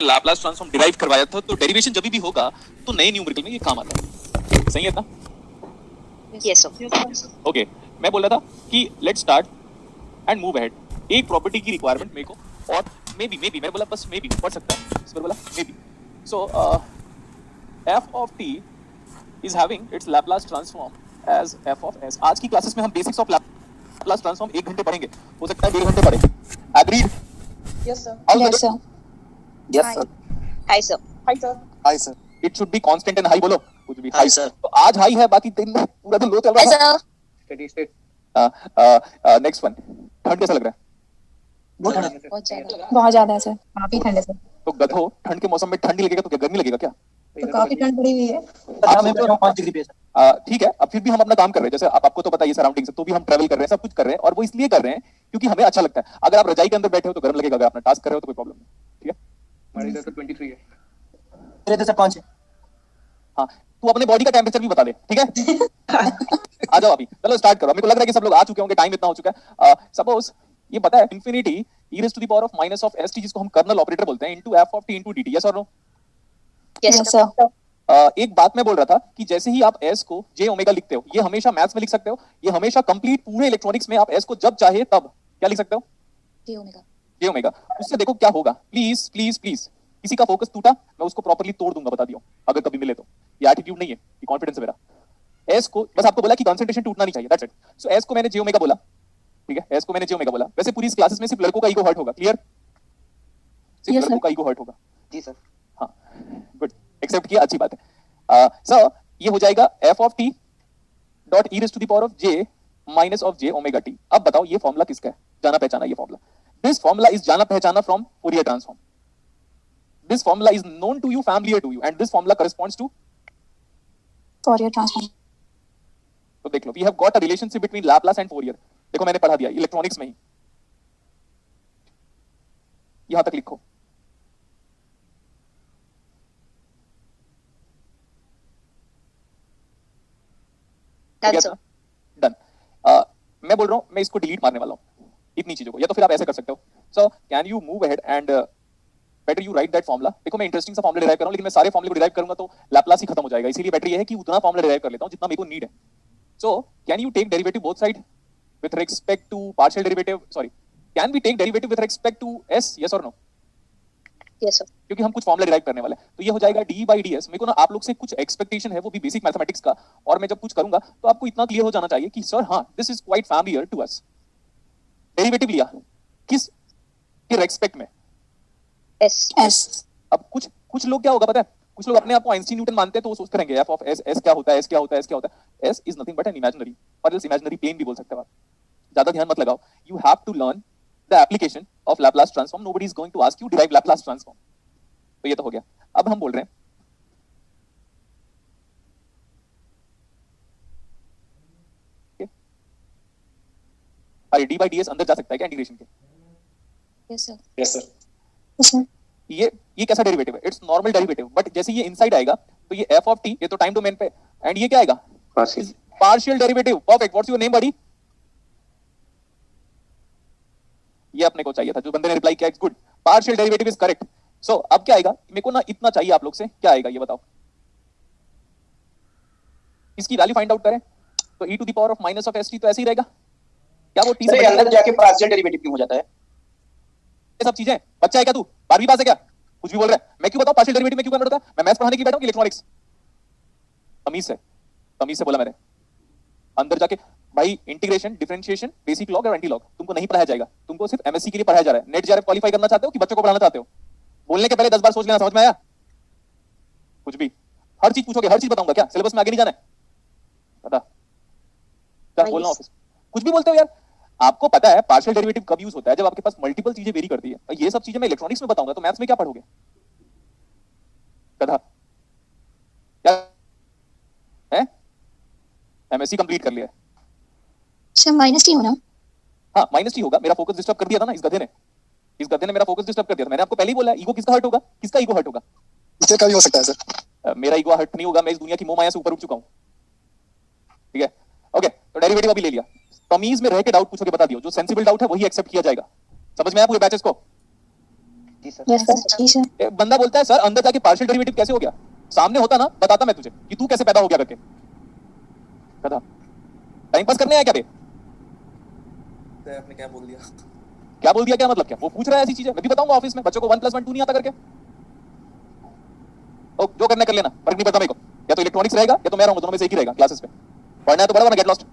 Laplace transform derive करवाया था, तो डेरिवेशन जब भी होगा तो नए न्यूमेरिकल में ये काम आता है। सही है ना? Yes sir. ओके, मैं बोल रहा था कि let's start and move ahead. एक प्रॉपर्टी की रिक्वायरमेंट मेरे को, और मे बी मैंने बोला बस मे बी पढ़ सकता है, इस पर बोला may be. So f of t is having its Laplace transform as f of s। आज की क्लासेस में हम बेसिक्स ऑफ Laplace ट्रांसफॉर्म 1 घंटे पढ़ेंगे, हो सकता है 1.5 घंटे पढ़ेंगे। Agreed? Yes sir. Yes sir. Yes, sir. Hi sir. Hi sir. Hi, sir. It should be constant and high, बोलो कुछ भी। Hi, sir. तो आज हाई है, बाकी दिन में पूरा दिन लो चल हाय रहा है। Sir. Steady state. Next one, ठंड कैसा लग रहा है? बहुत ज्यादा है सर, काफी ठंड है सर। तो गधो, ठंड के मौसम में ठंड नहीं लगेगा तो क्या गर्मी लगेगा क्या? तो काफी ठंड पड़ी हुई है। आप सोचो ना 5 डिग्री पे। ठीक है, अब फिर भी हम अपना काम कर रहे हैं, जैसे आपको तो पता है सराउंडिंग से, तो भी हम ट्रैवल कर रहे हैं, सब कुछ कर रहे हैं, और वो इसलिए कर रहे हैं क्योंकि हमें अच्छा लगता है। अगर आप रजाई के अंदर बैठे हो तो गर्म लगेगा, अगर अपना टास्क कर रहे हो तो कोई प्रॉब्लम नहीं। ठीक है, हमारे इधर तो 23 है। मेरे इधर से 5 है। हाँ, तू अपने बॉडी का टेम्परेचर भी बता दे, ठीक है? आ जाओ अभी, चलो स्टार्ट करो। मेरे को लग रहा है कि सब लोग आ चुके होंगे, टाइम इतना हो चुका है। सपोज ये पता है infinity e raised to the power of minus of st, जिसको हम कर्नल ऑपरेटर बोलते हैं, into f of t into dt। Yes और नो? Yes sir. एक बात मैं बोल रहा था कि जैसे ही आप s को j ओमेगा लिखते हो, ये हमेशा मैथ्स में लिख सकते हो, ये हमेशा कंप्लीट पूरे इलेक्ट्रॉनिक्स में आप s को जब चाहे तब क्या लिख सकते हो? जे ओमेगा। j omega. उससे देखो क्या होगा। प्लीज प्लीज प्लीज, किसी का फोकस टूटा मैं उसको प्रॉपर्ली तोड़ दूंगा, बता दियो, अगर कभी मिले तो। ये एटीट्यूड नहीं है, ये कॉन्फिडेंस है मेरा। s को बस आपको बोला कि कंसंट्रेशन टूटना नहीं चाहिए, दैट्स इट। सो s को मैंने j ओमेगा बोला, ठीक है? s को मैंने j ओमेगा बोला। वैसे पूरी इस क्लासेस में सिर्फ लड़कों का ईगो हर्ट होगा, क्लियर? सिर्फ लड़कों का ईगो हर्ट होगा। जी सर। हाँ, गुड, एक्सेप्ट किया, अच्छी बात है। सर ये हो जाएगा f of t dot e raised to the power of j minus of j omega t। अब बताओ ये फॉर्मूला किसका है? जाना पहचाना ये फॉर्मूला। दिस फॉर्मूला इज जाना पहचाना from Fourier transform. This formula is known to you, familiar to you, and this formula corresponds to Fourier transform. तो देख लो, we have got a relationship between Laplace and Fourier. देखो मैंने पढ़ा दिया electronics में ही, यहां तक लिखो। Done sir. डन। मैं बोल रहा हूं, मैं इसको डिलीट मारने वाला हूं, इतनी चीजों को। या तो फिर आप ऐसे कर सकते हो, सो can you move ahead and better you right that formula. देखो मैं इंटरेस्टिंग सा फॉर्मूला डिराइव कर रहा हूं, लेकिन मैं सारे फॉर्मूले को डिराइव करूंगा तो लैप्लास ही खत्म हो जाएगा। इसीलिए बेटर ये है कि उतना फॉर्मूला डिराइव कर लेता हूं जितना मेरे को नीड है। So can you take derivative both side with respect to partial derivative, sorry, can we take derivative with respect to s? Yes और नो? Yes sir. क्योंकि हम कुछ फॉर्मूला डिराइव करने वाले हैं, तो ये हो जाएगा d by ds। मेरे को ना आप लोग से कुछ एक्सपेक्टेशन है, वो भी बेसिक मैथमेटिक्स का, और मैं जब कुछ करूंगा तो आपको इतना क्लियर हो जाना चाहिए कि सर हाँ, this is quite familiar to us. Derivative लिया किस के रेस्पेक्ट में? एस। अब कुछ लोग क्या होगा पता है, कुछ लोग अपने आप को आइंस्टीन न्यूटन मानते हैं, तो वो सोचते रहेंगे f of s, s क्या होता है, s क्या होता है, s क्या होता है। s is nothing but an imaginary, और इस इमेजिनरी प्लेन भी बोल सकते हो आप। ज्यादा ध्यान मत लगाओ। You have to learn the application of Laplace transform. Nobody is going to ask you derive Laplace transform. तो ये तो हो गया। अब हम बोल रहे हैं अरे डी बाई डी एस अंदर जा सकता है क्या इंटीग्रेशन के? Yes sir. Yes sir. ये कैसा डेरिवेटिव है? इट्स नॉर्मल डेरिवेटिव, बट जैसे ये इनसाइड आएगा तो ये f ऑफ t, ये तो टाइम डोमेन पे, एंड ये क्या आएगा? Partial derivative. Perfect. What's your name buddy? ये अपने को चाहिए था, जो बंदे ने रिप्लाई किया, it's good, partial derivative is correct. So अब क्या आएगा? मेरे को ना इतना चाहिए आप लोग से, क्या आएगा ये बताओ? इसकी वैल्यू फाइंड आउट करें तो e to the power of minus of st तो ऐसे ही रहेगा क्या? वो t से अंदर जाके पार्शियल डेरिवेटिव क्यों हो जाता है? ये सब चीजें, बच्चा है क्या तू? 12वीं पास है क्या? कुछ भी बोल रहा है। मैं क्यों बताऊं पार्शियल डेरिवेटिव में क्यों कन्वर्ट होता है? मैं मैथ्स पढ़ाने की बैठा हूं कि इलेक्ट्रॉनिक्स? तमीज से बोला मैंने। अंदर जाके भाई, इंटीग्रेशन, डिफरेंशिएशन, बेसिक लॉग और एंटी लॉग तुमको नहीं पढ़ाया जाएगा, तुमको सिर्फ एमएससी के लिए पढ़ाया जा रहा है। नेट जेआरएफ क्वालीफाई करना चाहते हो कि बच्चों को पढ़ाना चाहते हो? बोलने के पहले 10 बार सोच लेना। समझ में आया? कुछ भी, हर चीज पूछोगे, हर चीज बताऊंगा क्या? सिलेबस में आगे नहीं जाना है, पता क्या बोलना ऑफिस? कुछ भी बोलते हो यार। आपको पता है पार्शियल डेरिवेटिव कब यूज होता है? जब आपके पास मल्टीपल चीजें वेरी करती है। ये सब चीजें मैं इलेक्ट्रॉनिक्स में बताऊंगा तो मैथ्स में क्या पढ़ोगे? कथा क्या है? एमएससी कंप्लीट कर लिया है। सर माइनस टी होना? हाँ माइनस टी होगा। मेरा फोकस डिस्टर्ब कर दिया था ना इस गधे ने, इस गधे ने मेरा फोकस डिस्टर्ब कर दिया था। मैंने आपको पहले ही बोला, ईगो किसका हर्ट होगा? किसका ईगो हर्ट होगा? इससे का भी हो सकता है सर। मेरा ईगो हर्ट नहीं होगा, मैं इस दुनिया की मोह माया से ऊपर उठ चुका हूं। ठीक है, ओके, तो डेरिवेटिव अभी ले लिया। तमीज में रह के डाउट पूछोगे, बता दियो। जो सेंसिबल डाउट है वही एक्सेप्ट किया जाएगा। समझ में आया पूरे बैचेस को? जी सर। यस सर जी सर एक बंदा बोलता है सर अंदर जाके पार्शियल डेरिवेटिव कैसे हो गया, सामने होता ना बताता मैं तुझे कि तू कैसे पैदा हो गया करके। गधा, टाइम पास करने आया क्या बे? सर आपने क्या बोल दिया? क्या बोल दिया, क्या मतलब क्या? वो पूछ रहा है ऐसी चीजें, मैं भी बताऊंगा ऑफिस में बच्चों को 1 + 1 2 नहीं आता करके। तो जो करना कर लेना, फर्क नहीं पड़ता मेरे को। या तो इलेक्ट्रॉनिक्स रहेगा या तो मैं रहूंगा, दोनों में से एक ही रहेगा क्लासेस पे। पढ़ना है तो पढ़ा वरना गेट लॉस्ट।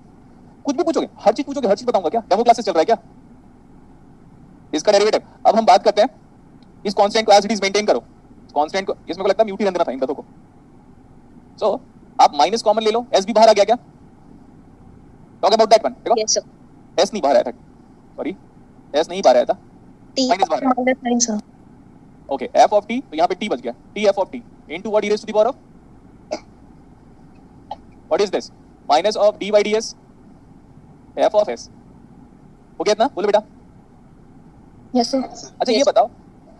कुछ भी पूछोगे, हर चीज पूछोगे, हर चीज बताऊंगा। क्या डेमो क्लासेस चल रहा है क्या? इसका डेरिवेटिव। अब हम बात करते हैं इस कांस्टेंट को एज इट इज मेंटेन करो। कांस्टेंट को इसमें को लगता है म्यूट ही रहने देना था इन गधों को। सो आप माइनस कॉमन ले लो, एस भी बाहर आ गया क्या? Talk about that one. देखो Yes, sir. एस नहीं बाहर आया था, सॉरी एस नहीं बाहर आया था, T. माइनस बाहर आया। Minus sign sir okay F of T, तो यहाँ पे टी बच गया, T F of T into what e raised to the power of what is this minus of D by D S F of S. हो गया इतना? बोलो बेटा। यस सर अच्छा ये बताओ,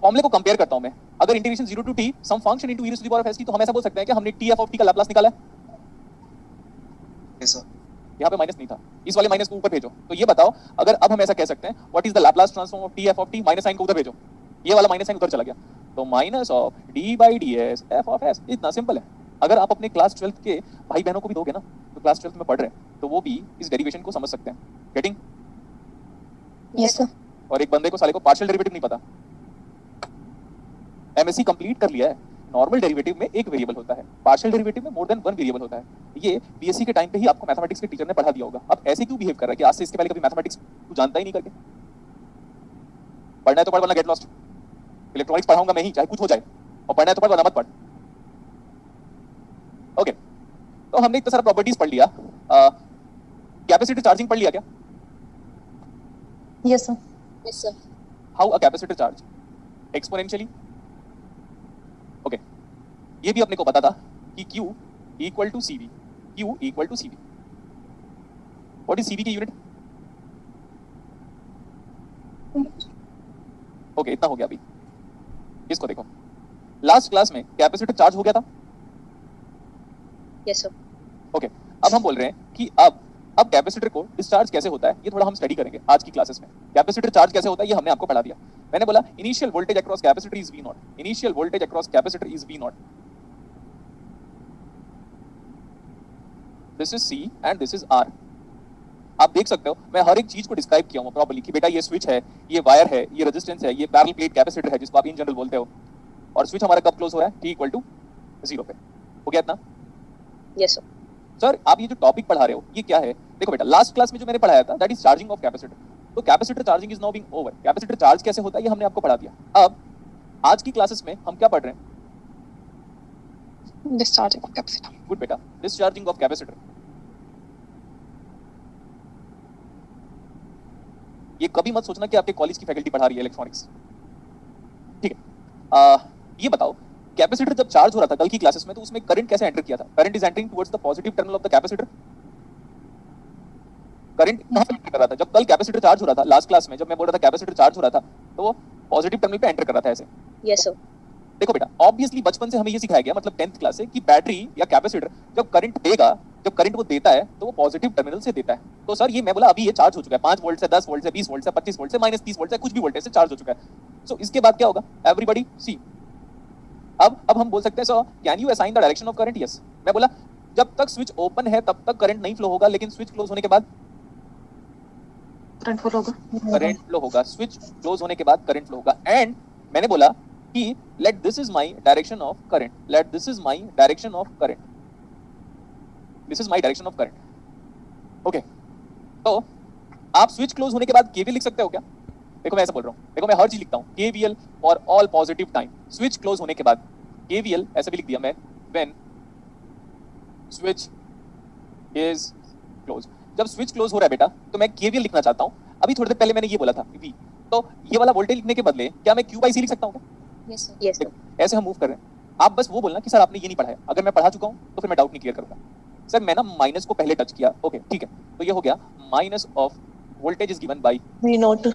फॉर्मूले को कंपेयर करता हूं मैं। अगर integration 0 to t some function into e raised to the power of s की, तो हम ऐसा बोल सकते हैं कि हमने t f of t का लाप्लास निकाला है। Yes sir. यहाँ पे माइनस नहीं था, इस वाले माइनस को ऊपर भेजो। तो ये बताओ अगर अब हम ऐसा कह सकते हैं what is the Laplace transform of T F of T, minus sign को उधर भेजो, ये वाला माइनस साइन उधर चला गया, तो minus of D by D S F of S. इतना सिंपल है। अगर आप अपने क्लास 12th के भाई बहनों को भी दोगे ना, तो क्लास 12th में पढ़ रहे हैं, तो वो भी इस डेरिवेशन को समझ सकते हैं। गेटिंग? यस सर और एक बंदे को साले को पार्शियल डेरिवेटिव नहीं पता, एमएससी कंप्लीट कर लिया है, नॉर्मल डेरिवेटिव में एक वेरिएबल होता है, पार्शियल डेरिवेटिव में मोर देन वन वेरिएबल होता है। ये बीएससी के टाइम पे ही आपको मैथमेटिक्स के टीचर ने पढ़ा दिया होगा। अब ऐसे क्यों बिहेव कर रहा है कि आज से इसके पहले कभी मैथमेटिक्स तू जानता ही नहीं करके? पढ़ना है तो पढ़ वरना गेट लॉस्ट। इलेक्ट्रॉनिक्स पढ़ाऊंगा मैं ही, चाहे कुछ हो जाए, और पढ़ना है तो पढ़ वरना मत पढ़। ओके, तो हमने इतना सारा प्रॉपर्टीज पढ़ लिया। कैपेसिटर चार्जिंग पढ़ लिया क्या? Yes sir Yes, sir. How a capacitor charge exponentially. Okay, ये भी अपने को पता था कि Q equal to CV, Q equal to CV। What is CV की यूनिट? ओके, इतना हो गया। अभी इसको देखो, लास्ट क्लास में कैपेसिटर चार्ज हो गया था। Yes, sir. ओके, अब हम बोल रहे हैं कि अब कैपेसिटर को डिस्चार्ज कैसे होता है, ये थोड़ा हम स्टडी करेंगे आज की क्लासेस में। कैपेसिटर चार्ज कैसे होता है ये हमने आपको पढ़ा दिया। मैंने बोला initial voltage across capacitor is V0, initial voltage across capacitor is V0, this is C and this is R। आप देख सकते हो मैं हर एक चीज को डिस्क्राइब किया हूं प्रॉपर्ली कि बेटा ये स्विच है, ये वायर है, ये रेजिस्टेंस है, ये पैरेलल प्लेट कैपेसिटर है जिसको आप इन जनरल बोलते हो, और स्विच हमारा कब क्लोज हो रहा है? T इक्वल टू 0 पे। हो गया इतना? Yes, sir. सर आप ये जो टॉपिक पढ़ा रहे हो ये क्या है? देखो बेटा, लास्ट क्लास में जो मैंने पढ़ाया था that is charging of capacitor. तो capacitor charging is now being over. Capacitor charge कैसे होता है ये हमने आपको पढ़ा दिया। अब आज की क्लासेस में हम क्या पढ़ रहे हैं? डिस्चार्जिंग ऑफ कैपेसिटर गुड बेटा, डिस्चार्जिंग ऑफ कैपेसिटर। ये कभी मत सोचना कि आपके कॉलेज की फैकल्टी पढ़ा रही है इलेक्ट्रॉनिक्स, ठीक है? ये बताओ कैपेसिटर जब चार्ज हो रहा था कल की क्लासेस में, तो उसमें करंट कैसे एंटर किया था? Current is entering towards the positive terminal of the capacitor. Current कहां से एंटर कर रहा था जब कल कैपेसिटर चार्ज हो रहा था? लास्ट क्लास में जब मैं बोल रहा था कैपेसिटर चार्ज हो रहा था, तो वो पॉजिटिव टर्मिनल पे एंटर कर रहा था ऐसे। Yes, sir. देखो बेटा, ऑब्वियसली बचपन से हमें ये सिखाया गया, मतलब 10th क्लास से, कि बैटरी या कैपेसिटर जब करंट देगा, जब करंट वो देता है तो वो पॉजिटिव टर्मिनल से देता है। तो सर ये मैं बोला अभी ये चार्ज हो चुका है, 5 वोल्ट से 10 वोल्ट से 20 वोल्ट से 25 वोल्ट से माइनस 30 वोल्ट से कुछ भी वोल्टेज से चार्ज हो चुका है। सो इसके बाद क्या होगा? एवरीबॉडी सी। अब हम बोल सकते हैं sir can you assign the direction of current? Yes. मैं बोला जब तक स्विच ओपन है तब तक करंट नहीं फ्लो होगा, लेकिन स्विच क्लोज होने के बाद करंट फ्लो होगा करंट फ्लो होगा। स्विच क्लोज होने के बाद करंट फ्लो होगा। एंड मैंने बोला कि let this is my direction of current, let this is my direction of current, this is my direction of current. Okay, तो आप स्विच क्लोज होने के बाद केवीएल लिख सकते हो क्या? देखो मैं ऐसा बोल रहा हूँ, देखो मैं हर चीज लिखता हूँ, KVL for all positive time. Switch close होने के बाद केवीएल ऐसे भी लिख दिया मैं, व्हेन स्विच इज क्लोज। जब स्विच क्लोज हो रहा है बेटा तो मैं केवीएल लिखना चाहता हूँ। अभी थोड़ी देर पहले मैंने ये बोला था V, तो ये वाला वोल्टेज लिखने के बदले क्या मैं Q by C लिख सकता हूँ क्या? Yes, sir. Yes, sir. ऐसे हम मूव कर रहे हैं। आप बस वो बोलना कि सर आपने ये नहीं पढ़ाया। अगर मैं पढ़ा चुका हूँ तो फिर मैं डाउट नहीं क्लियर करूंगा। सर मैं ना माइनस को पहले टच किया, ओके ठीक है, तो ये हो गया minus of voltage is given by V naught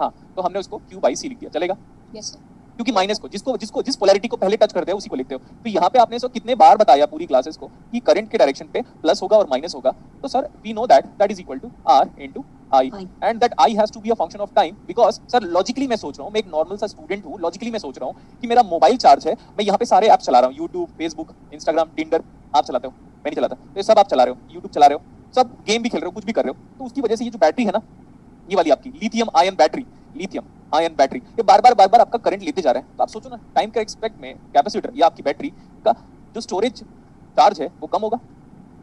हाँ, तो हमने उसको Q by C लिख दिया, चलेगा? Yes, sir. क्योंकि माइनस को जिसको जिसको जिस पोलैरिटी को पहले टच करते हैं उसी को लिखते हो। तो यहाँ पे आपने सो कितने बार बताया पूरी क्लासेस को कि करंट के डायरेक्शन पे प्लस होगा और माइनस होगा। तो sir we know that is equal to R into I and that I has to be a function of time because sir logically मैं सोच रहा हूँ, मैं एक नॉर्मल सा स्टूडेंट हूँ, लॉजिकली मैं सोच रहा हूँ कि मेरा मोबाइल चार्ज है, मैं यहाँ पे सारे ऐप चला रहा हूँ, यूट्यूब, फेसबुक, इंस्टाग्राम, टिंडर, आप चलाते हो, मैं नहीं चलाता, तो ये सब आप चला रहे हो, यूट्यूब चला रहे हो, सब गेम भी खेल रहे हो, कुछ भी कर रहे हो, तो उसकी वजह से ये जो बैटरी है ना, ये वाली आपकी लिथियम आयन बैटरी ये बार बार आपका करंट लेते जा रहा है। तो आप सोचो ना टाइम के एक्सपेक्ट में कैपेसिटर या आपकी बैटरी का जो स्टोरेज चार्ज है वो कम होगा।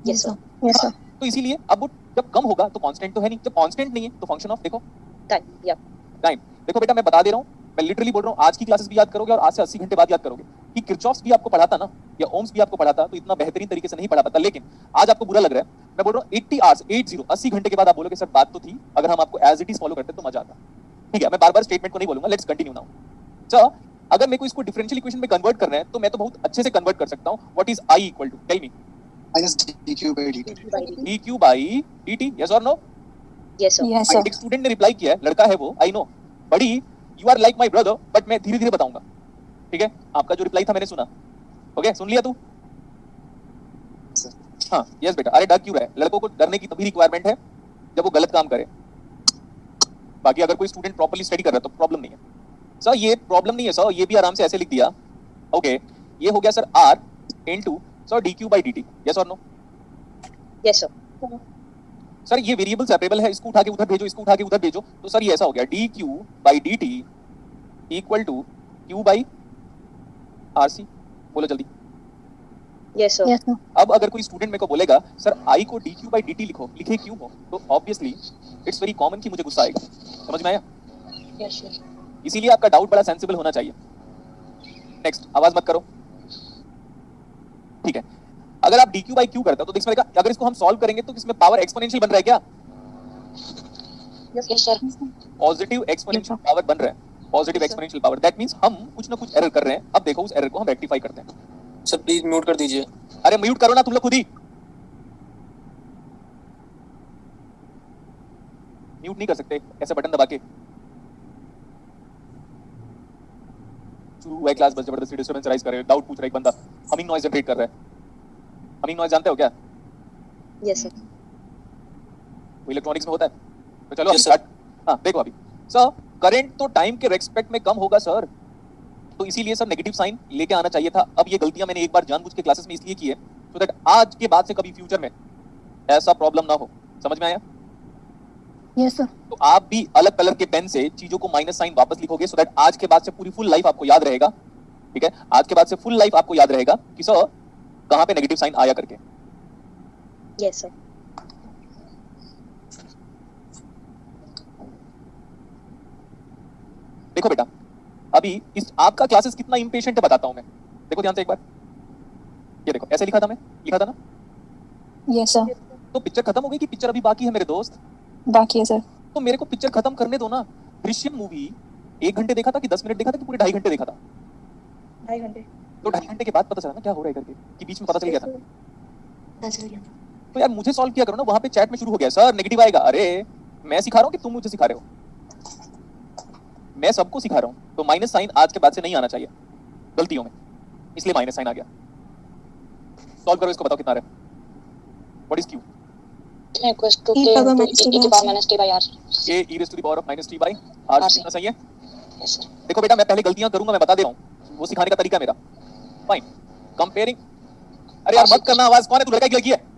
Yes, sir. Yes, sir. तो इसीलिए अब वो जब कम होगा तो कांस्टेंट तो है नहीं, जब कांस्टेंट नहीं है तो फंक्शन ऑफ देखो Time. Yeah. टाइम। देखो बेटा मैं बता दे रहा हूँ, मैं लिटरली बोल रहा हूँ, आज की क्लासेस भी याद करोगे और आज से 80 घंटे बाद याद करोगे कि किरचॉफ्स भी आपको पढ़ाता ना या ओम्स भी आपको पढ़ाता तो इतना बेहतरीन तरीके से नहीं पढ़ा पाता। लेकिन आज आपको बुरा लग रहा है, मैं बोल रहा हूँ 80 आवर्स 80 घंटे के बाद आप बोलोगे सर बात तो थी, अगर हम आपको एज इट इज फॉलो करते तो मजा आता। ठीक है, मैं बार बार स्टेटमेंट को नहीं बोलूंगा, लेट्स कंटिन्यू नाउ। सर अगर मेरे को इसको डिफरेंशियल इक्वेशन में कन्वर्ट करना है तो मैं तो बहुत अच्छे से कन्वर्ट कर सकता हूँ। What is I equal to, tell me. minus dq by dt. By dt. dq by dt, yes और no? Yes, sir. Yes, sir. एक स्टूडेंट ने रिप्लाई किया है, लड़का है वो, I know, buddy you are like my brother, but मैं धीरे धीरे बताऊंगा। ठीक है, आपका जो रिप्लाई था मैंने सुना, ओके सुन लिया तू? Sir. हाँ यस बेटा। अरे डर क्यों रहा है? लड़कों को डरने की तभी रिक्वायरमेंट है जब वो गलत काम करे। बाकी अगर कोई स्टूडेंट प्रॉपर्ली स्टडी कर रहा है तो प्रॉब्लम नहीं है सर, ये प्रॉब्लम नहीं है सर, ये भी आराम से ऐसे लिख दिया। ओके ये हो गया sir r into sir dq by dt, yes और नो? Yes, sir. सर ये वेरिएबल सेपरेबल है, इसको उठा के उधर भेजो, इसको उठा के उधर भेजो, तो सर ये ऐसा हो गया dq by dt equal to q by rc। बोलो जल्दी। Yes, sir. Yes, sir. अब अगर कोई स्टूडेंट मेरे को बोलेगा सर i को dq by dt लिखो, लिखे क्यों हो, तो ऑब्वियसली इट्स वेरी कॉमन कि मुझे गुस्सा आएगा। समझ में आया? Yes, sir. इसीलिए आपका डाउट बड़ा सेंसिबल होना चाहिए। नेक्स्ट, आवाज मत करो, ठीक है। अगर आप dq by q करते हो तो इसमें देखा, अगर इसको हम सॉल्व करेंगे तो इसमें पावर एक्सपोनेंशियल बन रहा है क्या? Yes, sir. Positive exponential power बन रहा है, positive exponential power. That means हम कुछ ना कुछ एरर कर रहे हैं। अब देखो उस एरर को हम रेक्टिफाई करते हैं। सर प्लीज म्यूट कर दीजिए। अरे म्यूट करो ना तुम लोग खुद ही, म्यूट नहीं कर सकते ऐसे बटन दबा के। शुरू हुआ है क्लास, बस जबरदस्ती डिस्टरबेंस राइज कर रहे हो। डाउट पूछ रहा है एक बंदा, हमिंग नॉइज जनरेट कर रहा है। हमिंग नॉइज जानते हो क्या? Yes, sir. वो इलेक्ट्रॉनिक्स में होता है। तो चलो Yes, अभी sir. start। हाँ देखो अभी सर, करंट तो टाइम के रेस्पेक्ट में कम होगा सर, तो इसीलिए सर नेगेटिव साइन लेके आना चाहिए था। अब ये गलतियां मैंने एक बार जानबूझ के क्लासेस में इसलिए की है सो दैट आज के बाद से कभी फ्यूचर में ऐसा प्रॉब्लम ना हो। समझ में आया? Yes, sir. तो आप भी अलग कलर के पेन से चीजों को माइनस साइन वापस लिखोगे सो दैट आज के बाद से पूरी फुल लाइफ आपको याद रहेगा। ठीक है, आज के बाद से फुल लाइफ आपको याद रहेगा कि सर कहां पे नेगेटिव साइन आया करके। Yes, sir. देखो बेटा, अभी इस आपका क्लासेस कितना इंपेशेंट है बताता हूं मैं। देखो ध्यान से एक बार, ये देखो ऐसे लिखा था, मैं लिखा था ना, Yes, sir. तो पिक्चर खत्म हो गई कि पिक्चर अभी बाकी है मेरे दोस्त? बाकी है सर। तो मेरे को पिक्चर खत्म करने दो ना। दृश्यम मूवी 1 घंटे देखा था कि 10 मिनट देखा था कि पूरे 2.5 घंटे देखा था? 2.5 घंटे। तो 2.5 घंटे के बाद पता चला ना क्या हो रहा है करके, कि बीच में पता चल गया था। पता चल गया। तो यार मुझे सॉल्व किया करो ना। वहां पे चैट में शुरू हो गया सर नेगेटिव आएगा। अरे मैं सिखा रहा हूँ कि तुम मुझे सिखा रहे हो? मैं सबको सिखा रहा हूँ। तो माइनस साइन आज के बाद से नहीं आना चाहिए गलतियों में, इसलिए माइनस साइन आ गया। सॉल्व करो इसको, बताओ कितना आ रहा है। What is Q? Equals to E k power into minus e t to by power minus t by r. a e raised to the power of minus t by r। RC। कितना सही है? Yes, sir. देखो बेटा, मैं पहले गलतियां करूंगा, मैं बता दे रहा हूँ, वो सिखाने का तरीका मेरा। Fine, comparing. अरे यार मत करना आवाज, कौन है तू? लड़का की लड़की है?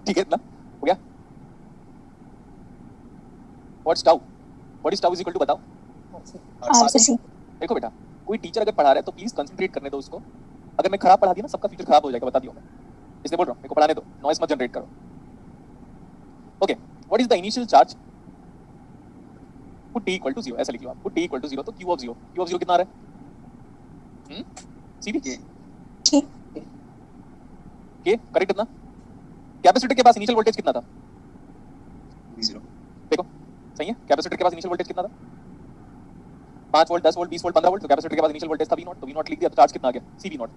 ठीक है, इतना हो गया। What's tau? What is tau is equal to, बताओ। RCC. देखो बेटा, कोई टीचर अगर पढ़ा रहा है तो प्लीज कंसंट्रेट करने दो उसको। अगर मैं खराब पढ़ा दिया ना, सबका फ्यूचर खराब हो जाएगा, बता दियो मैं, इसलिए बोल रहा हूँ मेरे को पढ़ाने दो, नॉइस मत जनरेट करो। Okay, what is the initial charge? Put t equal to 0, ऐसा लिख लो आप। पुट t इक्वल टू 0 तो q ऑफ 0 कितना आ रहा है? सीधी K. के करेक्ट। कितना? कैपेसिटर के पास इनिशियल वोल्टेज कितना था? V0. देखो सही है, कैपेसिटर के पास इनिशियल वोल्टेज कितना था? 5 वोल्ट 10 वोल्ट 20 वोल्ट 15 वोल्ट, तो कैपेसिटर के पास इनिशियल वोल्टेज था V0, तो V0 लिख दिया, तो चार्ज कितना आ गया CV नॉट।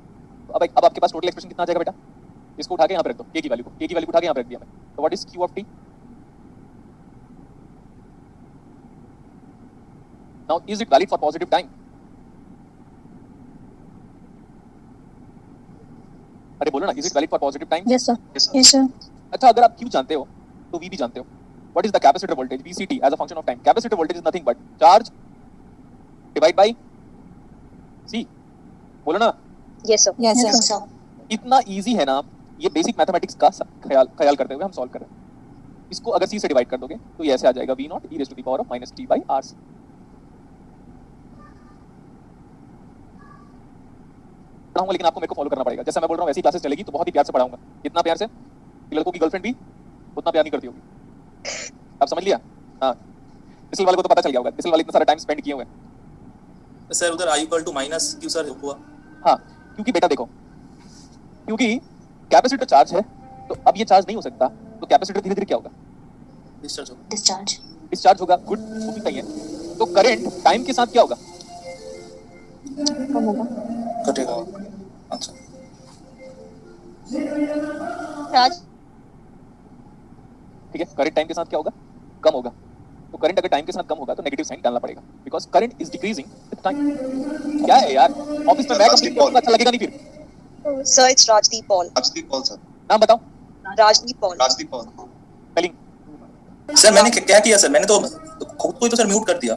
तो अब आपके पास टोटल एक्सप्रेशन कितना आ जाएगा बेटा, इसको उठा के यहाँ पे रख दो, K की वैल्यू को उठा के यहाँ पे रख दिया मैं, तो what is Q of T। Now is it valid for positive time? अरे बोलो ना, is it valid for positive time? Yes, sir. Yes, sir. Yes, sir. अच्छा, अगर आप Q जानते हो तो V भी जानते हो। What is the capacitor voltage VCT as a function of time? Capacitor voltage is nothing but charge divide by C। बोलो ना, Yes, sir. Yes, Yes, sir. sir. इतना इजी है ना, ये बेसिक मैथमेटिक्स का ख्याल करते हुए हम सॉल्व कर रहे हैं। इसको अगर C से डिवाइड कर दोगे तो ये ऐसे आ जाएगा V not e raised to the power of minus t by RC। पढ़ाऊंगा लेकिन आपको मेरे को फॉलो करना पड़ेगा, जैसा मैं बोल रहा हूँ वैसी क्लासेस चलेगी, तो बहुत ही प्यार से पढ़ाऊंगा, इतना प्यार से कि लड़कों की गर्लफ्रेंड भी उतना प्यार नहीं करती होगी। आप समझ लिया? हाँ, इसलिए वाले को तो पता चल गया होगा, इसलिए वाले इतना सारा टाइम स्पेंड किए हुए हैं। सर उधर I equal to minus Q sir हुआ। हाँ, क्योंकि बेटा देखो, क्योंकि कैपेसिटर चार्ज है, तो अब ये चार्ज नहीं हो सकता, तो कैपेसिटर धीरे धीरे क्या होगा, डिस्चार्ज होगा। Discharge. डिस्चार्ज होगा। गुड, वो भी सही है। तो करंट टाइम के साथ क्या होगा, कम होगा। कटेगा। अच्छा, Charge. ठीक है, करंट टाइम के साथ क्या होगा, कम होगा। तो करंट अगर टाइम के साथ कम होगा तो नेगेटिव साइन डालना पड़ेगा, because current is decreasing with time. क्या है यार, ऑफिस में मैं कंप्लीट करूंगा, अच्छा लगेगा नहीं फिर। Sir, it's Rajdeep Paul. Rajdeep Paul, sir. नाम बताओ। Rajdeep Paul. Rajdeep Paul. Spelling. Sir मैंने क्या किया सर, मैंने तो खुद को ही तो सर म्यूट कर दिया।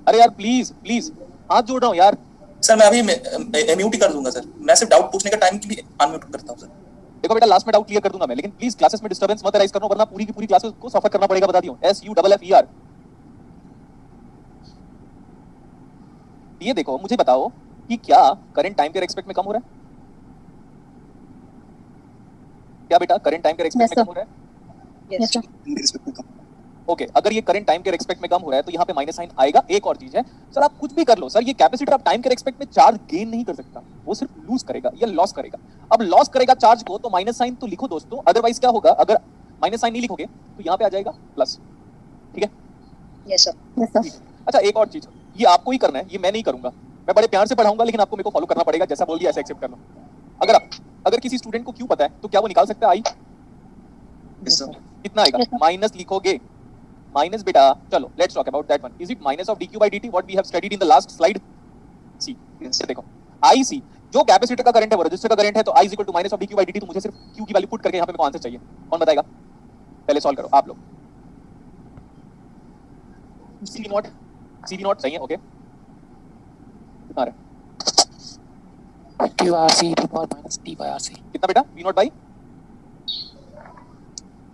अरे यार प्लीज प्लीज, हाथ जोड़ रहा हूँ यार। सर मैं अभी म्यूट ही कर दूंगा सर, मैं सिर्फ डाउट पूछने का टाइम के लिए अनम्यूट करता हूँ सर। देखो बेटा, लास्ट में डाउट क्लियर कर दूंगा मैं, लेकिन प्लीज क्लासेस में डिस्टर्बेंस मत राइज करना, वरना पूरी की पूरी क्लासेस को सफर करना पड़ेगा, बता दियो। SUFFER। ये देखो, मुझे बताओ कि क्या करंट टाइम के रेस्पेक्ट में कम हो रहा है? क्या बेटा, करंट टाइम के रेस्पेक्ट Yes, में sir. कम हो रहा है? Yes, sir. In respect में कम। ओके, अगर ये करंट टाइम के रेस्पेक्ट में कम हो रहा है तो यहाँ पे माइनस साइन आएगा। एक और चीज है सर, आप कुछ भी कर लो सर, ये कैपेसिटर आप टाइम के रेस्पेक्ट में चार्ज गेन नहीं कर सकता, वो सिर्फ लूज करेगा या लॉस करेगा। अब लॉस करेगा चार्ज को, तो माइनस साइन तो लिखो दोस्तों, अदरवाइज क्या होगा, अगर माइनस साइन नहीं लिखोगे तो यहाँ पे आ जाएगा प्लस। ठीक है, Yes, sir. Yes, sir. अच्छा एक और चीज, ये आपको ही करना है, ये मैं नहीं करूंगा, मैं बड़े प्यार से पढ़ाऊंगा, लेकिन आपको मेरे को फॉलो करना पड़ेगा, जैसा बोल दिया ऐसे एक्सेप्ट कर लो। अगर किसी स्टूडेंट को क्यों पता है तो क्या वो निकाल सकता है आई? Yes, sir. कितना आएगा? Yes, sir. माइनस लिखोगे, माइनस बेटा, चलो let's talk about that one. Is it minus of dq by dt what we have studied in the last slide? See, Yes. ये देखो, IC जो कैपेसिटर का करंट है वो रेजिस्टर का करंट है, तो I is equal to minus of dq by dt, तो मुझे सिर्फ q की वैल्यू पुट करके यहाँ पे मेरे को आंसर चाहिए। कौन बताएगा? पहले सॉल्व करो आप लोग। CV नॉट चाहिए, ओके, कितना आ रहा है? QRC to power minus T by RC. कितना बेटा? V not by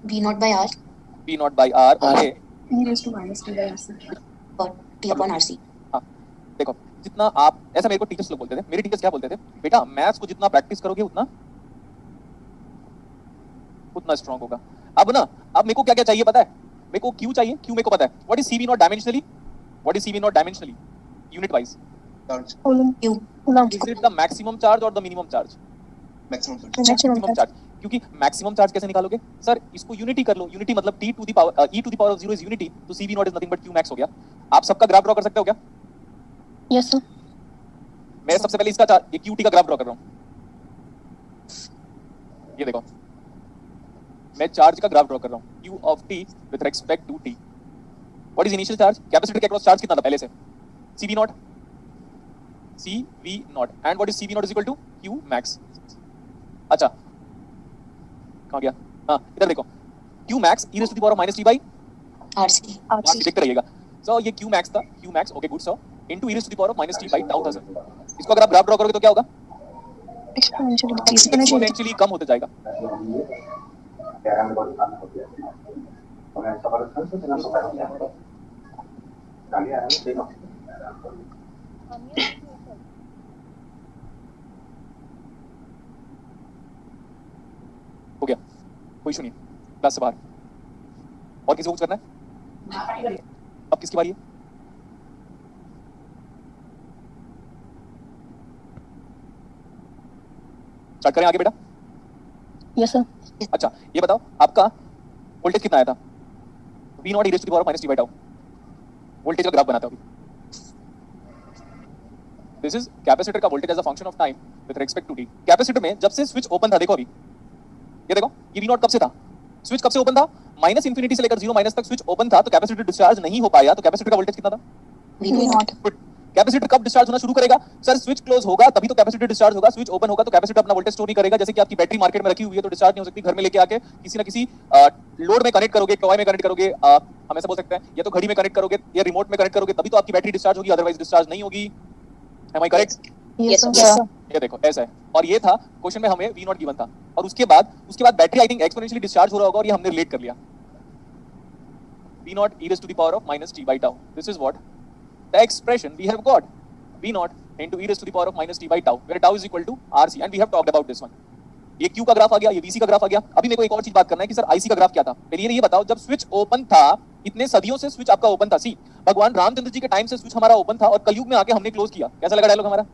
V naught by R V not by R, okay. E raised to minus T by RC. or T upon RC. हाँ, देखो, जितना आप, ऐसा मेरे को टीचर्स लोग बोलते थे, मेरे टीचर्स क्या बोलते थे, बेटा मैथ्स को जितना प्रैक्टिस करोगे उतना स्ट्रांग होगा। अब ना, अब मेरे को क्या क्या चाहिए पता है? मेरे को Q चाहिए, Q मेरे को पता है। What is CV naught dimensionally? What is CV naught dimensionally unit wise? Charge. Coulomb. Q. Coulomb. Is it the maximum charge और the minimum charge? Maximum charge. Maximum maximum charge. Charge, क्योंकि maximum charge कैसे निकालोगे sir? इसको unity कर लो, unity मतलब e to the power of 0 is unity, तो CV naught is nothing but Q max हो गया। आप सबका ग्राफ ड्रॉ कर सकते हो क्या? Yes, sir. मैं सबसे पहले इसका चार्ज, ये QT का ग्राफ ड्रॉ कर रहा हूँ। ये देखो, मैं चार्ज का ग्राफ ड्रॉ कर रहा हूँ, Q of t with respect to t। What is initial charge? Capacitor के अक्रॉस चार्ज कितना था पहले से? CV naught and what is CV naught is equal to Q max। अच्छा, कहाँ गया? हाँ, इधर देखो, Q max e raised to the power of minus t by RC. RC, देखते रहिएगा। सो ये Q max था, Q max, okay good sir, into e raised to the power of minus t by tau था sir. इसको अगर आप graph draw करोगे तो क्या होगा? Exponentially decrease. Exponentially. एक्सपोनेंशियली कम होते जाएगा। हो गया, कोई इशू नहीं, क्लास से बाहर। और किसी को कुछ करना है? अब किसकी बारी है? स्टार्ट करें आगे बेटा? Yes, sir. अच्छा, ये बताओ आपका वोल्टेज कितना आया था? V not e raised to the power of minus t by tau voltage का ग्राफ बनाता हूं। दिस इज कैपेसिटर का voltage as a function of time with respect to t। Capacitor में जब से स्विच ओपन था, देखो अभी ये देखो, ये V नॉट कब से था, स्विच कब से ओपन था, माइनस इंफिनिटी से लेकर 0 माइनस तक स्विच ओपन था, तो कैपेसिटर डिस्चार्ज नहीं हो पाया, तो कैपेसिटर का वोल्टेज कितना था? V naught. कैपेसिटर कब डिस्चार्ज होना शुरू करेगा? सर स्विच क्लोज होगा तभी तो कैपेसिटर डिस्चार्ज होगा, स्विच ओपन होगा तो कैपेसिटर अपना वोल्टेज स्टोर नहीं करेगा। जैसे कि आपकी बैटरी मार्केट में रखी हुई है तो डिस्चार्ज नहीं हो सकती, घर में लेके आके किसी ना किसी लोड में कनेक्ट करोगे, टॉय में कनेक्ट करोगे, हम ऐसा बोल सकते हैं, या तो घड़ी में कनेक्ट करोगे या रिमोट में कनेक्ट करोगे, तभी तो आपकी बैटरी डिस्चार्ज होगी, अदरवाइज डिस्चार्ज नहीं होगी। Am I correct? Yes, sir. Yes, sir. ये देखो ऐसा है, और ये था क्वेश्चन में हमें V नॉट गिवन था, और उसके बाद battery I think exponentially discharge हो रहा होगा, और ये हमने रिलेट कर लिया। V naught e raised to the power of minus t by tau. This is what the expression we have got. V naught into e raised to the power of minus t by tau, where tau is equal to RC, and we have talked about this one. ये Q का graph आ गया, ये VC का graph आ गया। अभी मेरे को एक और चीज बात करना है कि सर IC का ग्राफ क्या था। पहले ये बताओ, जब स्विच ओपन था, इतने सदियों से स्विच आपका ओपन था, सी भगवान रामचंद्र जी के टाइम से स्विच हमारा ओपन था, और कलयुग में आके हमने क्लोज किया। कैसा लगा डायलॉग हमारा?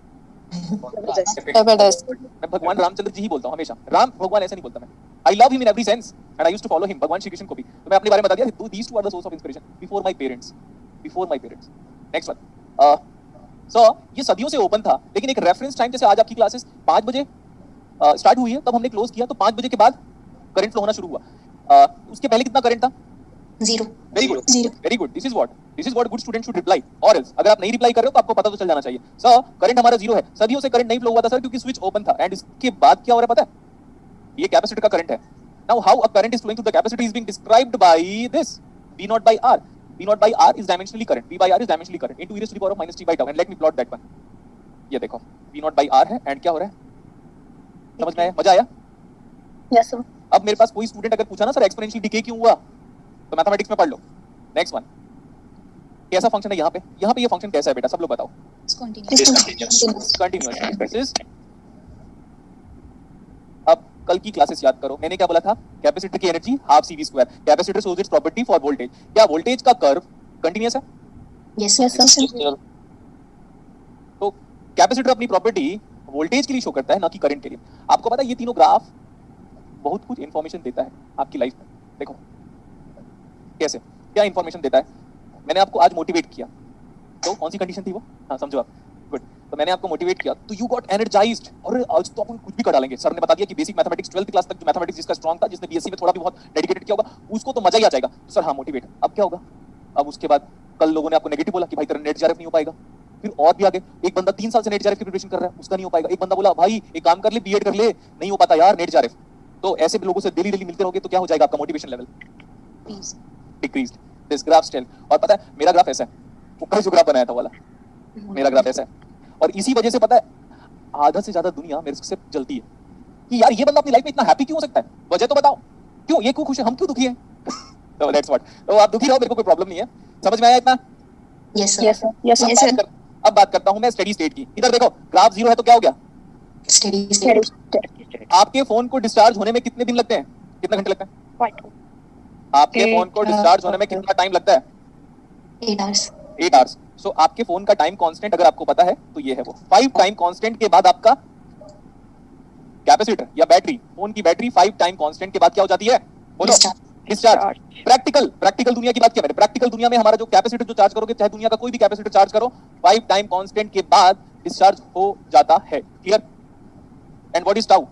मैं भगवान रामचंद्र जी ही बोलता हूँ हमेशा, राम भगवान ऐसे नहीं बोलता मैं। I love him in every sense and I used to follow him, भगवान श्री कृष्ण को भी। तो मैं अपने बारे में बता दिया, these two are the source of inspiration before my parents, before my parents. Next one, so ये सदियों से ओपन था, लेकिन एक रेफरेंस टाइम, जैसे आज आपकी क्लासेस 5 बजे स्टार्ट हुई है, तब हमने क्लोज किया, तो 5 बजे के बाद करंट फ्लो होना शुरू हुआ। उसके पहले कितना करंट था? Zero. Very good, Zero. Very good. This is what good student should reply, और एल्स अगर आप नहीं रिप्लाई कर रहे हो तो आपको पता तो चल जाना चाहिए। सर करंट हमारा जीरो है, सदियों से करंट नहीं फ्लो हुआ था सर, क्योंकि स्विच ओपन था। एंड इसके बाद क्या हो रहा है पता है? ये कैपेसिटर का करंट है। Now how a current is flowing through the capacitor is being described by this V naught by R. V naught by R is dimensionally current, V by R is dimensionally current into e raised to the power of minus t by tau, and let me plot that one. ये देखो V naught by R है, and क्या हो रहा है, समझ में आया? मजा आया? Yes, sir. अब मेरे पास कोई स्टूडेंट अगर पूछा ना सर एक्सपोनेंशियल डिके क्यों हुआ, तो मैथमेटिक्स में पढ़ लो। नेक्स्ट वन, कैसा फंक्शन है यहाँ पे ये फंक्शन कैसा है बेटा, सब लोग बताओ। It's continuous. Continuous. This is, अब कल की क्लासेस याद करो, मैंने क्या बोला था? कैपेसिटर की energy half CV square. Capacitor shows it's property for voltage. क्या वोल्टेज का कर्व कंटीन्यूअस है? Yes, Yes, sir. तो कैपेसिटर अपनी प्रॉपर्टी वोल्टेज के लिए शो करता है, ना कि करंट के लिए। आपको पता है ये तीनों ग्राफ बहुत कुछ इंफॉर्मेशन देता है आपकी लाइफ में। देखो कैसे, क्या इंफॉर्मेशन देता है। मैंने आपको आज मोटिवेट किया, तो कौन सी कंडीशन थी वो? हाँ समझो आप, गुड। तो मैंने आपको मोटिवेट किया तो यू गॉट एनर्जाइज्ड, और आज तो अपन कुछ भी कर डालेंगे। सर ने बता दिया कि बेसिक मैथमेटिक्स 12th क्लास तक जो मैथमेटिक्स जिसका स्ट्रांग था, जिसने बीएससी में थोड़ा भी बहुत डेडिकेटेड किया होगा, उसको तो मजा ही आ जाएगा। तो सर हाँ मोटिवेट। अब क्या होगा? अब उसके बाद कल लोगों ने आपको नेगेटिव बोला कि भाई तेरा नेट जेआरएफ नहीं हो पाएगा। फिर और भी आगे, एक बंदा 3 साल से नेट जेआरएफ की प्रिपरेशन कर रहा है, उसका नहीं हो पाएगा। एक बंदा बोला भाई एक काम कर ले, बीएड कर ले, नहीं हो पाता यार नेट जेआरएफ। तो ऐसे भी लोगों से डेली डेली मिलते रहोगे तो क्या हो जाएगा आपका motivation level? Please. Decreased. This graph still, और पता है मेरा ग्राफ ऐसा है, ऊपर जो ग्राफ बनाया था वाला, मेरा ग्राफ ऐसा है। और इसी वजह से पता है आधा से ज्यादा दुनिया मेरे से जलती है कि यार ये बंदा अपनी लाइफ में इतना हैप्पी क्यों हो सकता है, वजह तो बताओ, क्यों ये क्यों खुश है, हम क्यों दुखी हैं? तो दैट्स व्हाट। तो आप दुखी रहो, मेरे को कोई प्रॉब्लम नहीं है। समझ में आया इतना? Yes, sir. Yes, sir. Yes, sir. Yes, sir. अब बात करता हूं मैं स्टेडी स्टेट की। इधर देखो ग्राफ जीरो है तो क्या हो गया? Steady Steady state. state. आपके फोन को डिस्चार्ज होने में कितने दिन लगते हैं, कितने घंटे लगते हैं? Quite. आपके फोन को डिस्चार्ज होने में कितना टाइम लगता है? 8 hours. 8 आवर्स। सो आपके फोन का टाइम कांस्टेंट अगर आपको पता है तो ये है वो 5 टाइम कांस्टेंट के बाद आपका कैपेसिटर या बैटरी, फोन की बैटरी 5 टाइम कांस्टेंट के बाद क्या हो जाती है? बोलो। Discharge. डिस्चार्ज। प्रैक्टिकल दुनिया की बात किया मैंने। प्रैक्टिकल दुनिया में हमारा जो कैपेसिटर जो चार्ज करोगे, चाहे दुनिया का कोई भी कैपेसिटर चार्ज करो, 5 टाइम कांस्टेंट के बाद डिस्चार्ज हो जाता है। Clear? And what is tau?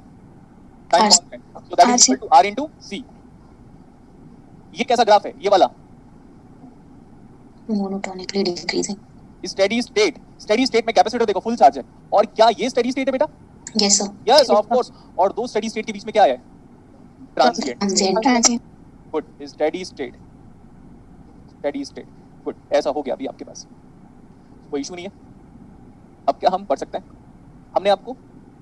Time RC. Constant. So that is equal to R into C। ये कैसा ग्राफ है? ये वाला Monotonically decreasing. स्टेडी स्टेट में कैपेसिटर देखो फुल चार्ज है। और क्या ये स्टेडी स्टेट है बेटा? Yes, sir. Yes of course. और दो स्टेडी स्टेट के बीच में क्या है? Transient. Transient. Good. Steady state good. ऐसा हो गया अभी आपके पास, कोई इशू नहीं है। अब क्या हम पढ़ सकते हैं? हमने आपको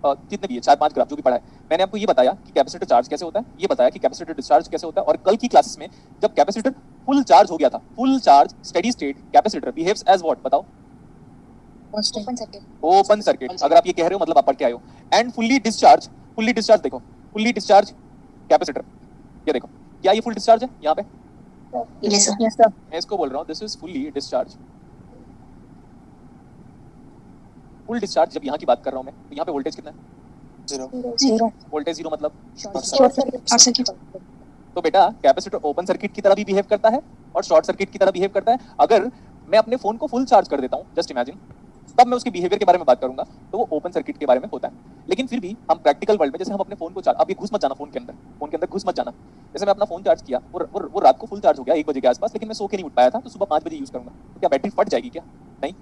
जितने भी 4-5 ग्राफ जो भी पढ़ा है, मैंने आपको ये बताया कि कैपेसिटर चार्ज कैसे होता है, ये बताया कि कैपेसिटर डिस्चार्ज कैसे होता है। और कल की क्लासेस में जब कैपेसिटर फुल चार्ज हो गया था, full charge steady state capacitor behaves as what? बताओ। Open circuit. Open circuit. अगर आप ये कह रहे हो मतलब आप पढ़ के आए हो। एंड फुल्ली डिस्चार्ज देखो, फुल्ली डिस्चार्ज कैपेसिटर, ये देखो क्या ये फुल डिस्चार्ज है? यहाँ पे Yes, sir. Yes, sir. मैं इसको बोल रहा हूँ, this is fully discharge. Full discharge जब यहाँ की बात कर रहा हूँ मैं, तो यहाँ पे वोल्टेज कितना है? 0. Zero. वोल्टेज जीरो मतलब Short Short circuit. circuit. तो तो बेटा कैपेसिटर ओपन सर्किट की तरह भी बिहेव करता है और शॉर्ट सर्किट की तरह बिहेव करता है। अगर मैं अपने फोन को फुल चार्ज कर देता हूँ, जस्ट इमेजिन, तब मैं उसके बिहेवियर के बारे में बात करूंगा, तो वो ओपन सर्किट के बारे में होता है। लेकिन फिर भी हम प्रैक्टिकल वर्ल्ड में जैसे हम अपने फोन को चार्ज, अब ये घुस मत जाना फोन के अंदर घुस मत जाना। जैसे मैं अपना फोन चार्ज किया, वो रात को फुल चार्ज हो गया 1 बजे के आसपास, लेकिन मैं सो के नहीं उठ पाया था, तो सुबह 5 बजे यूज करूंगा, तो क्या बैटरी फट जाएगी क्या? नहीं।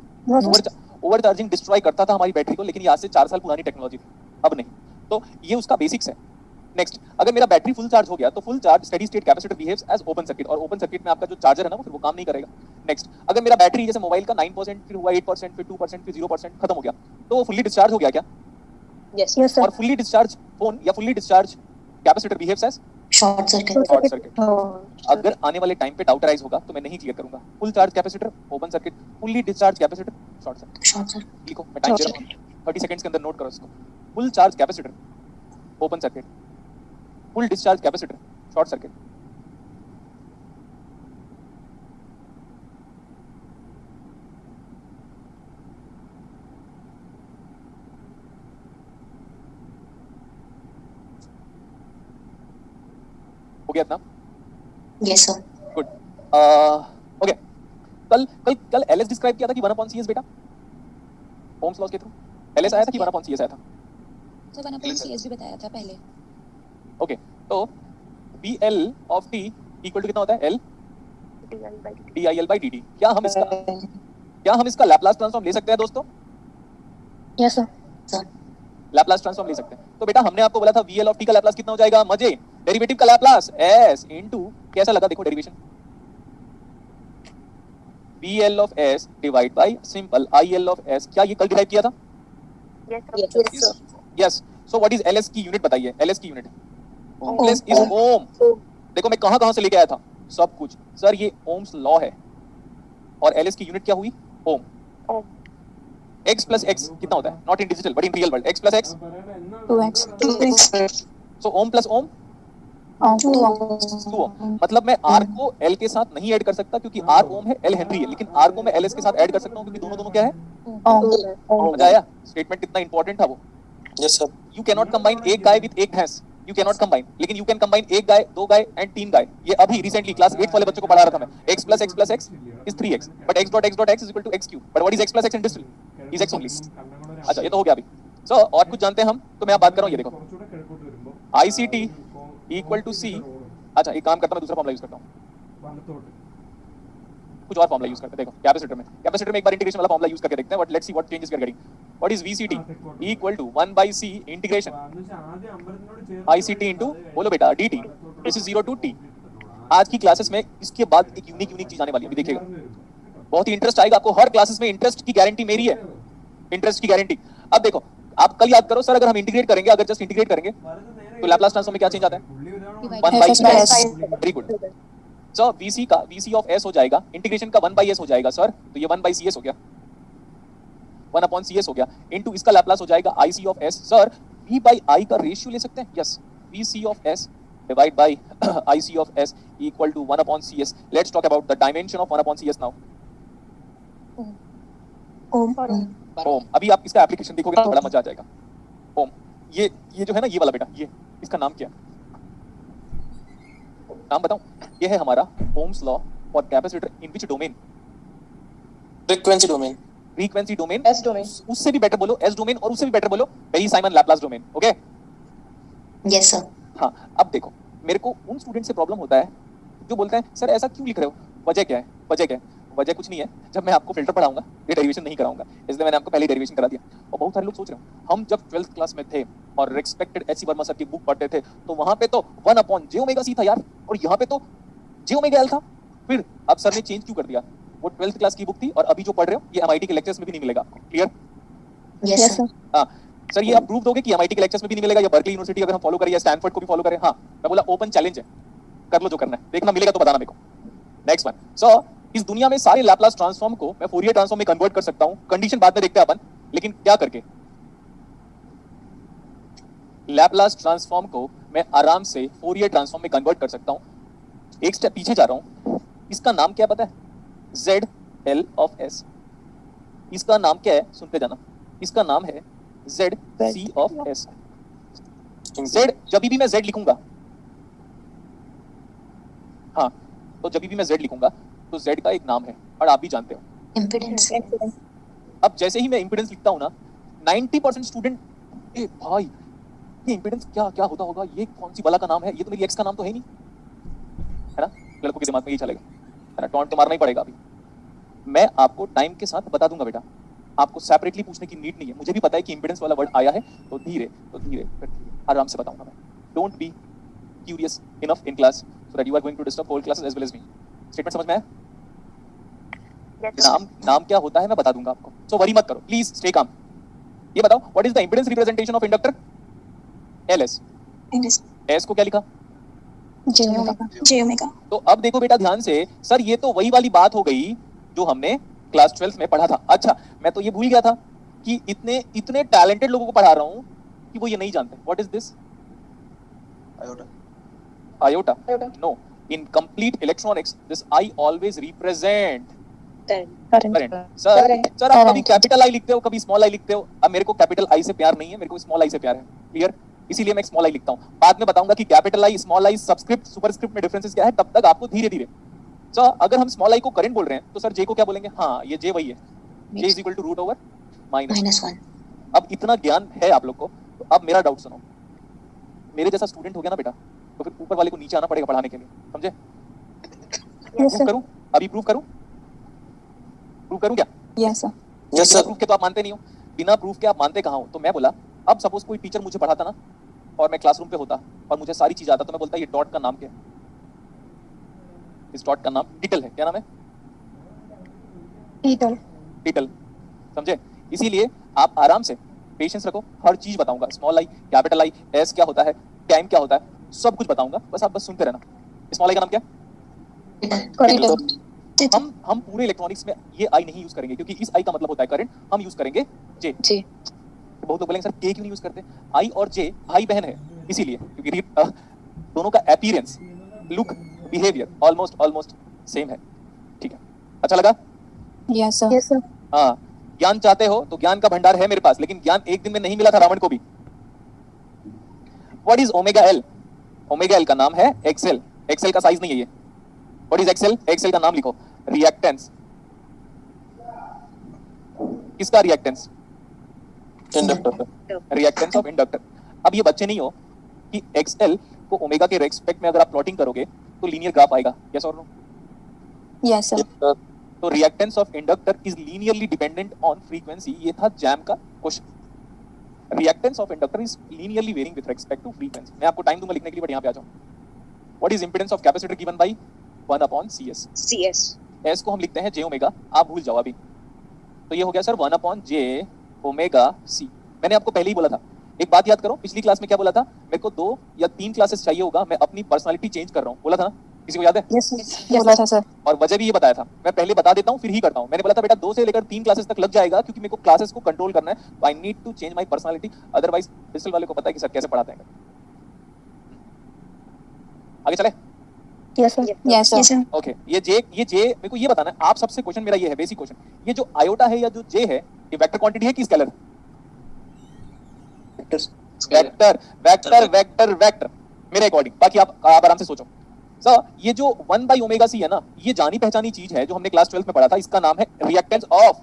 ओवर चार्जिंग डिस्ट्रॉय करता था हमारी बैटरी को, लेकिन ये आज से 4 साल पुरानी टेक्नोलॉजी थी, अब नहीं। तो ये उसका बेसिक्स है। नेक्स्ट, अगर मेरा बैटरी फुल चार्ज हो गया तो full charge steady state capacitor behaves as open circuit, और ओपन सर्किट में आपका जो चार्जर है ना, वो फिर वो काम नहीं करेगा। नेक्स्ट, अगर मेरा बैटरी जैसे मोबाइल का 9% फिर हुआ 8%, फिर 2%, फिर 0% खत्म हो गया, तो वो फुल्ली डिस्चार्ज हो गया क्या? Yes, sir. और फुल्ली डिस्चार्ज फोन या fully discharge capacitor behaves as short circuit, short circuit. अगर आने वाले टाइम पे डाउट अराइज होगा तो मैं नहीं क्लियर करूंगा। Full charge capacitor open circuit, fully discharge capacitor short circuit. Short circuit, लिखो, मैं टाइम दे रहा हूं, 30 सेकंड्स के अंदर नोट करो इसको। Full charge capacitor open circuit, full discharge capacitor short circuit. हो गया इतना? Yes sir, good. ओके, कल एलएस डिस्क्राइब किया था कि 1/CS बेटा, ओम्स लॉ के थ्रू एलएस आया था कि 1/CS आया था? सर 1/CS भी बताया था पहले। ओके, तो VL of t equal to कितना होता है? L DIL by dt। क्या हम इसका लैप्लास ट्रांसफॉर्म ले सकते हैं दोस्तों? Yes, sir. लैप्लास ट्रांसफॉर्म ले सकते हैं। तो बेटा हमने आपको बोला था VL ऑफ t का लैप्लास कितना हो जाएगा? मजे, डेरिवेटिव का लैप्लास s इनटू, कैसा लगा देखो derivation, VL of s divide bye simple IL of s। क्या ये कल डिराइव किया था? Yes, sir. Yes. So what is LS की यूनिट बताइए? LS की यूनिट LS इज ओम। देखो मैं कहां से लेके आया था सब कुछ, सर ये ओम्स लॉ है, और LS की यूनिट क्या हुई? ओम। Ohm. x प्लस x कितना होता है? Not in digital but in real world, x प्लस x, 2x, so ohm plus ohm 2 ohm. मतलब मैं R को L के साथ नहीं ऐड कर सकता क्योंकि R ओम है, L हेनरी है, लेकिन R को मैं LS के साथ ऐड कर सकता हूं क्योंकि दोनों क्या है? मजा आया? स्टेटमेंट कितना इंपॉर्टेंट था वो। Yes sir. You can not combine एक गाय विद एक भैंस, यू कैन नॉट कंबाइन, लेकिन यू कैन कंबाइन एक गाय, 2 गाय एंड 3 गाय। ये अभी रिसेंटली क्लास 8 वाले बच्चों को पढ़ा रहा था मैं। x plus x plus x is 3x, but x dot x is equal to x cube, but what is x plus x in distill? is x only। अच्छा ये तो हो गया अभी। सो और कुछ जानते हैं हम, तो मैं आप बात कर रहा हूँ, ये देखो ICT equal to C। अच्छा एक काम करता मैं दूसरा फॉर्मूला यूज करता हूँ, कुछ और फॉर्मूला यूज करते हैं। देखो कैपेसिटर में एक बार इंटीग्रेशन वाला फॉर्मूला यूज करके देखते हैं, but let's see what changes we are getting. What is VCT equal to 1/C integration ICT into, बोलो बेटा, DT, this is 0 to T। आज की क्लासेस में इसके बाद एक यूनिक चीज आने वाली है, अभी देखिएगा, बहुत ही इंटरेस्ट आएगा आपको। हर क्लासेस में इंटरेस्ट की गारंटी मेरी है, इंटरेस्ट की गारंटी। अब देखो आप कल याद करो सर, अगर हम इंटीग्रेट करेंगे, अगर जस्ट इंटीग्रेट करेंगे तो लैप्लास ट्रांसफॉर्म में क्या चेंज आता है? 1/S। Very good. So VC of S हो जाएगा, इंटीग्रेशन का 1/S हो जाएगा सर, तो ये 1/CS हो गया, 1/CS हो गया, इनटू इसका लैप्लास हो जाएगा IC of S। Sir V by I का रेशियो ले सकते हैं? Yes, VC of S divide by IC of S equal to 1/CS। Let's talk about the dimension of 1/CS now. Ohm. अभी आप इसका एप्लीकेशन देखोगे तो बड़ा मजा आ जाएगा। ओम, ये जो है ना, ये वाला बेटा, ये इसका नाम क्या है? नाम बताऊं? ये है हमारा Ohm's law for capacitor in which domain? Frequency domain. Frequency domain, S domain. उससे भी बेटर बोलो S डोमेन, और उससे भी बेटर बोलो बेरी साइमन Laplace domain. Okay yes sir, हाँ। अब देखो मेरे को उन स्टूडेंट से प्रॉब्लम होता है जो बोलते हैं सर ऐसा क्यों लिख रहे हो, वजह क्या है? वजह कुछ नहीं है, जब मैं आपको फिल्टर पढ़ाऊंगा ये डेरिवेशन नहीं कराऊंगा, इसलिए मैंने आपको पहले डेरिवेशन करा दिया। और बहुत सारे लोग सोच रहे हो, हम जब 12th क्लास में थे और रिस्पेक्टेड एच.सी. वर्मा सर की बुक पढ़ते थे तो वहां पे तो 1/j⍵c था यार, और यहाँ पे तो j⍵L था। फिर अब सर ने चेंज क्यों कर दिया? वो 12th क्लास की बुक थी, और अभी जो पढ़ रहे हो ये MIT के लेक्चर्स में भी नहीं मिलेगा आपको। क्लियर? यस सर, हाँ सर, ये आप प्रूव दोगे कि MIT के लेक्चर्स में भी नहीं मिलेगा, या बर्कली यूनिवर्सिटी अगर हम फॉलो करें या स्टैनफोर्ड को भी फॉलो करें? हाँ, मैं बोला ओपन चैलेंज है, कर लो जो करना है, देखना मिलेगा तो बताना मेरे को। Next one. सो इस दुनिया में सारे लैप्लास ट्रांसफॉर्म को मैं फोरियर ट्रांसफॉर्म में कन्वर्ट कर सकता हूं, कंडीशन बाद में देखते हैं अपन, लेकिन क्या करके? लैप्लास ट्रांसफॉर्म को मैं आराम से फोरियर ट्रांसफॉर्म में कन्वर्ट कर सकता हूं। एक स्टेप पीछे जा रहा हूं, इसका नाम क्या पता है? ZL of S। इसका नाम क्या है? सुनते जाना, इसका नाम है ZC ऑफ S। Z, जब भी मैं Z लिखूंगा हाँ, तो जब भी मैं Z लिखूंगा तो Z का एक नाम है और आप भी जानते हो। Impedance. अब जैसे ही मैं इम्पीडेंस लिखता हूँ ना, 90% स्टूडेंट, ए भाई ये इम्पीडेंस क्या क्या होता होगा, ये कौन सी बला का नाम है, ये तो मेरी एक्स का नाम तो है नहीं, है ना? लड़कों के दिमाग में ये चलेगा, है ना? टॉन्ट तो मारना ही पड़ेगा अभी। मैं आपको टाइम के साथ बता दूंगा बेटा, आपको सेपरेटली पूछने की नीड नहीं है। मुझे भी पता है कि इम्पीडेंस वाला वर्ड आया है, तो धीरे फिर धीरे आराम से बताऊंगा मैं। Don't be curious enough in class so that you are going to disturb whole classes as well as me. Statement समझ में आया? Yes, sir. नाम क्या होता है मैं बता दूंगा आपको, सो वरी मत करो, प्लीज स्टे काम। ये बताओ, what is the impedance representation of inductor? LS. S को क्या लिखा? J omega. J omega. तो अब देखो बेटा ध्यान से, सर ये तो वही वाली बात हो गई जो हमने क्लास 12 में पढ़ा था। अच्छा, मैं तो ये भूल गया था कि इतने इतने टैलेंटेड लोगों को पढ़ा रहा हूँ कि वो ये नहीं जानते। What is this? Iota. Iota? No, in complete electronics this I always represent current. Sir आप कभी कैपिटल आई लिखते हो, कभी स्मॉल आई लिखते हो। अब मेरे को कैपिटल आई से प्यार नहीं है, मेरे को स्मॉल आई से प्यार है। क्लियर? इसीलिए मैं स्मॉल आई लिखता हूँ। बाद में बताऊंगा कि capital I, small I, subscript, superscript में डिफरेंसेस क्या है, तब तक आपको धीरे धीरे। सर अगर हम स्मॉल आई को करंट बोल रहे हैं तो सर जे को क्या बोलेंगे? हाँ, ये जे वही है, J is equal to root over minus. -1. अब इतना ज्ञान है आप लोग को, तो अब मेरा डाउट सुनो। मेरे जैसा स्टूडेंट हो गया ना बेटा, तो फिर ऊपर वाले को नीचे आना पड़ेगा पढ़ाने के लिए, समझे? प्रूफ करूं? अभी प्रूफ करूं? प्रूफ करूं क्या? Yes, sir. Yes, sir. Proof के तो आप मानते नहीं हो, बिना प्रूफ के आप मानते कहाँ हो? तो मैं बोला, अब सपोज कोई टीचर मुझे पढ़ाता ना और मैं क्लासरूम पे होता और मुझे सारी चीज आता, तो मैं बोलता ये डॉट का नाम क्या है? इस डॉट का नाम टिटल है। क्या नाम है? टिटल। समझे? इसीलिए आप आराम से पेशेंस रखो, हर चीज बताऊंगा। Small I, capital I, S क्या होता है, टाइम क्या होता है, सब कुछ बताऊंगा, बस आप बस सुनते रहना। स्मॉल आई का नाम क्या? हम पूरे इलेक्ट्रॉनिक्स में ये आई नहीं यूज करेंगे क्योंकि इस आई का मतलब होता है करंट, हम यूज करेंगे जे। बहुत लोग बोलेंगे सर के क्यों नहीं यूज करते? आई और जे भाई बहन है, इसीलिए क्योंकि दोनों का appearance, look, behaviour almost same है। ठीक है, अच्छा लगा? Yes, sir. हाँ, ज्ञान चाहते हो तो ज्ञान का भंडार है मेरे पास, लेकिन ज्ञान एक दिन में नहीं मिला था रावण को भी। What is omega L? Omega L का नाम है एक्सेल। एक्सेल का साइज नहीं है ये। What is Excel? एक्सेल का नाम लिखो, रिएक्टेंस। किसका reactance? Inductor. Reactance of inductor. अब ये बच्चे नहीं हो कि एक्सएल को ओमेगा के रेस्पेक्ट में अगर आप प्लॉटिंग करोगे तो लीनियर ग्राफ आएगा, यस और नो? Yes, sir. तो reactance of inductor is linearly dependent on frequency. ये था जैम का question. Reactance of inductor is linearly varying with respect to frequency. मैं आपको टाइम दूंगा लिखने के लिए, बट यहाँ पे आ जाओ। What is impedance of capacitor given by 1/CS? S को हम लिखते हैं जे ओमेगा, आप भूल जाओ अभी। तो ये हो गया सर 1/J ओमेगा C। मैंने आपको पहले ही बोला था, एक बात याद करो, पिछली क्लास में क्या बोला था? मेरे को 2 या 3 क्लासेस चाहिए होगा, मैं अपनी पर्सनालिटी चेंज कर रहा हूँ, बोला था ना? किसी को याद है? Yes, बोला था सर। और वजह भी ये बताया था। मैं पहले बता देता हूँ फिर ही करता हूँ। मैंने बोला था बेटा 2 से लेकर 3 क्लासेस तक लग जाएगा क्योंकि मेरे को क्लासेस को कंट्रोल करना है। I need to change my personality, otherwise digital वाले को पता है कि सर कैसे पढ़ाते हैं। आगे चले? Yes, sir. Yes, sir. Okay, ये जे मेरे को ये बताना है, आप सबसे क्वेश्चन मेरा ये है, बेसिक क्वेश्चन, ये जो आयोटा है या जो जे है, ये वेक्टर क्वांटिटी है कि स्केलर? वेक्टर मेरे अकॉर्डिंग। बाकी आप आराम से सोचो। सर ये जो 1/ओमेगा C है ना, ये जानी पहचानी चीज है जो हमने क्लास 12 में पढ़ा था, इसका नाम है रिएक्टेंस ऑफ